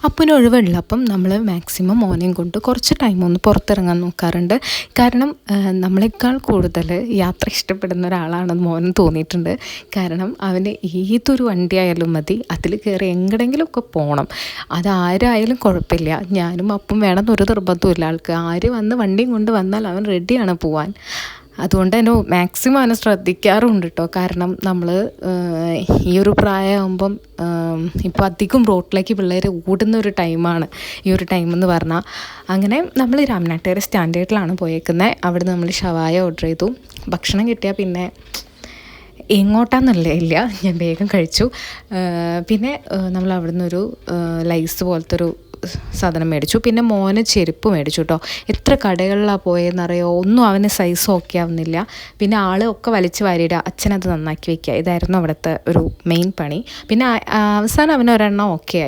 അപ്പന് ഒഴിവുള്ളപ്പം നമ്മൾ മാക്സിമം മോനെയും കൊണ്ട് കുറച്ച് ടൈം ഒന്ന് പുറത്തിറങ്ങാൻ നോക്കാറുണ്ട്. കാരണം നമ്മളെക്കാൾ കൂടുതൽ യാത്ര ഇഷ്ടപ്പെടുന്ന ഒരാളാണെന്ന് മോനും തോന്നിയിട്ടുണ്ട്. കാരണം അവന് ഏതൊരു വണ്ടിയായാലും മതി, അതിൽ കയറി എങ്ങടെങ്കിലുമൊക്കെ പോകണം. അതാരായാലും കുഴപ്പമില്ല, ഞാനും അപ്പം വേണമെന്നൊരു നിർബന്ധമില്ല ആൾക്ക്. ആര് വന്ന് വണ്ടിയും കൊണ്ട് വന്നാൽ അവൻ റെഡിയാണ് പോവാൻ. അതുകൊണ്ട് തന്നെ മാക്സിമം അവനെ ശ്രദ്ധിക്കാറുണ്ട് കേട്ടോ. കാരണം നമ്മൾ ഈ ഒരു പ്രായമാകുമ്പം ഇപ്പോൾ അധികം റോട്ടിലേക്ക് പിള്ളേർ ഓടുന്ന ഒരു ടൈമാണ് ഈ ഒരു ടൈമെന്ന് പറഞ്ഞാൽ. അങ്ങനെ നമ്മൾ രാമനാട്ടുകര സ്റ്റാൻഡേർഡിലാണ് പോയേക്കുന്നത്. അവിടെ നമ്മൾ ഷവായ ഓർഡർ ചെയ്തു. ഭക്ഷണം കിട്ടിയാൽ പിന്നെ എങ്ങോട്ടാന്നല്ലേ ഇല്ല, ഞാൻ വേഗം കഴിച്ചു. പിന്നെ നമ്മൾ അവിടെ നിന്നൊരു ലൈസ് പോലത്തെ ഒരു സാധനം മേടിച്ചു. പിന്നെ മോന് ചെരുപ്പ് മേടിച്ചു കേട്ടോ. എത്ര കടകളിലാണ് പോയെന്നറിയോ, ഒന്നും അവന് സൈസ് ഓക്കെ ആവുന്നില്ല. പിന്നെ ആൾ ഒക്കെ വലിച്ച് വാരിയിടുക, അച്ഛനത് നന്നാക്കി വയ്ക്കുക, ഇതായിരുന്നു അവിടുത്തെ ഒരു മെയിൻ പണി. പിന്നെ അവസാനം അവന് ഒരെണ്ണം ഓക്കെ ആയി.